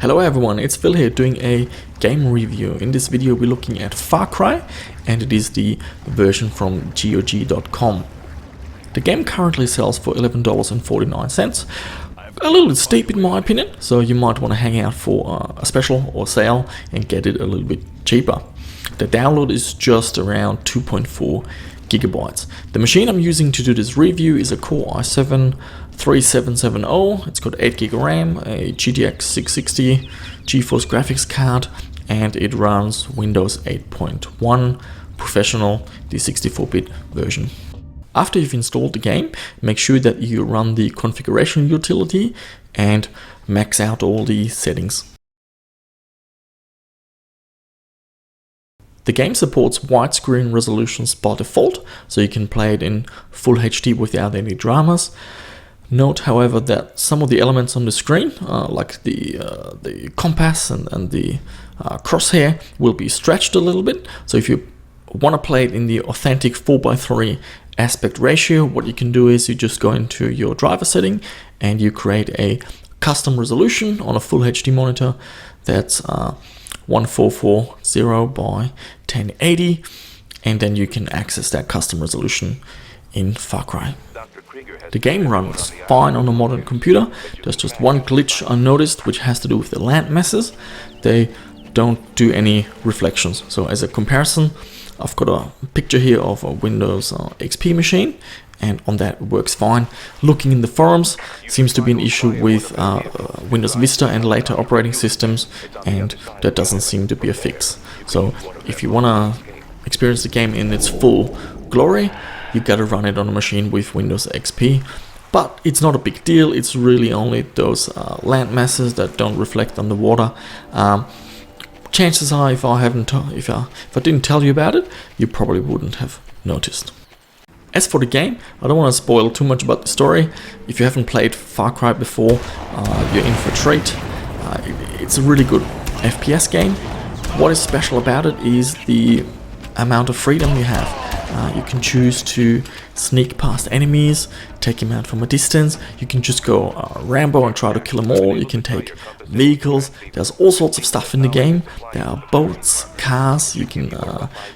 Hello everyone, it's Phil here doing a game review. In this video we're looking at Far Cry, and it is the version from GOG.com. The game currently sells for $11.49. A little bit steep in my opinion, so you might want to hang out for a special or sale and get it a little bit cheaper. The download is just around 2.4 gigabytes. The machine I'm using to do this review is a Core i7-3770. It's got 8 GB RAM, a GTX 660 GeForce graphics card, and it runs Windows 8.1 Professional, the 64-bit version. After you've installed the game, make sure that you run the configuration utility and max out all the settings. The game supports widescreen resolutions by default, so you can play it in full HD without any dramas. Note, however, that some of the elements on the screen, like the compass and the crosshair, will be stretched a little bit. So if you want to play it in the authentic 4:3 aspect ratio, what you can do is you just go into your driver setting and you create a custom resolution on a full HD monitor that's 1440 by 1080, and then you can access that custom resolution in Far Cry. The game runs fine on a modern computer. There's just one glitch I noticed, which has to do with the land masses. They don't do any reflections. So as a comparison, I've got a picture here of a Windows XP machine, and on that it works fine. Looking in the forums, seems to be an issue with Windows Vista and later operating systems, and that doesn't seem to be a fix. So if you want to experience the game in its full glory, you gotta run it on a machine with Windows XP. But it's not a big deal. It's really only those land masses that don't reflect on the water. Chances are, if I didn't tell you about it, you probably wouldn't have noticed. As for the game, I don't want to spoil too much about the story. If you haven't played Far Cry before, you're in for a treat. It's a really good FPS game. What is special about it is the amount of freedom you have. You can choose to sneak past enemies, take them out from a distance. You can just go Rambo and try to kill them all. You can take vehicles. There's all sorts of stuff in the game. There are boats, cars. You can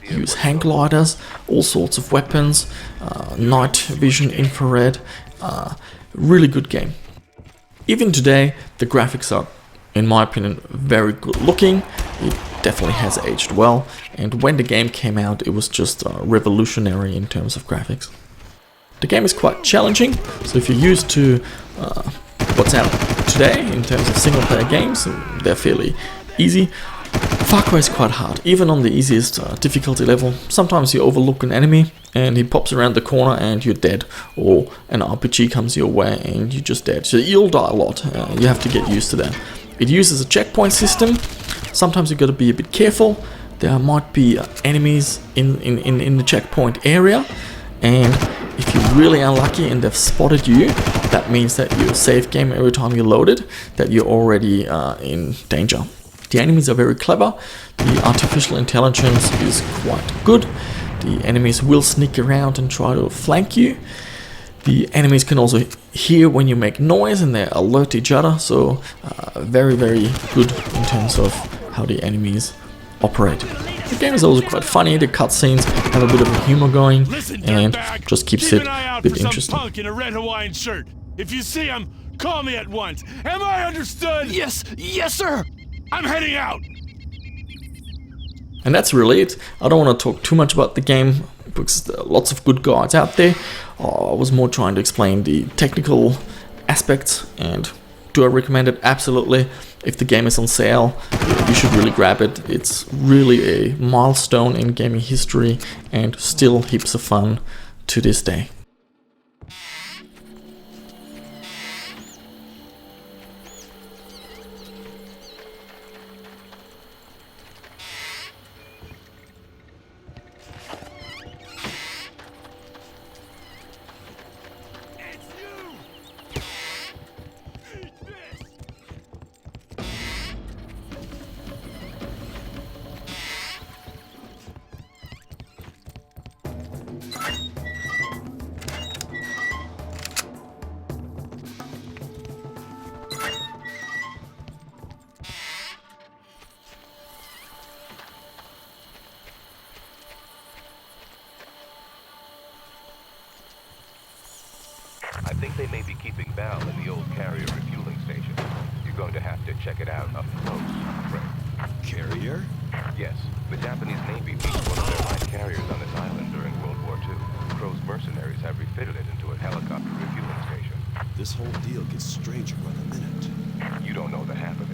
use hang gliders, all sorts of weapons, night vision, infrared. Really good game. Even today, the graphics are, in my opinion, very good looking. It definitely has aged well, and when the game came out, it was just revolutionary in terms of graphics. The game is quite challenging, so if you're used to what's out today in terms of single player games, they're fairly easy. Far Cry is quite hard, even on the easiest difficulty level. Sometimes you overlook an enemy and he pops around the corner and you're dead, or an RPG comes your way and you're just dead. So you'll die a lot. You have to get used to that. It uses a checkpoint system. Sometimes you've got to be a bit careful. There might be enemies in the checkpoint area, and if you're really unlucky and they've spotted you, that means that your save game, every time you load it, that you're already in danger. The enemies are very clever. The artificial intelligence is quite good. The enemies will sneak around and try to flank you. The enemies can also hear when you make noise and they alert each other, so very, very good in terms of how the enemies operate. The game is also quite funny. The cutscenes have a bit of humor going and just keeps it a bit interesting. Punk in a red Hawaiian shirt. If you see him, call me at once. Am I understood? Yes, sir. I'm heading out. And that's really it. I don't want to talk too much about the game because there are lots of good guides out there. I was more trying to explain the technical aspects, and do I recommend it? Absolutely. If the game is on sale, you should really grab it. It's really a milestone in gaming history and still heaps of fun to this day. think they may be keeping Val in the old carrier refueling station. You're going to have to check it out up close, I'm afraid. Carrier? Yes, the Japanese Navy leased one of their light carriers on this island during World War II. Crow's mercenaries have refitted it into a helicopter refueling station. This whole deal gets stranger by the minute. You don't know the half of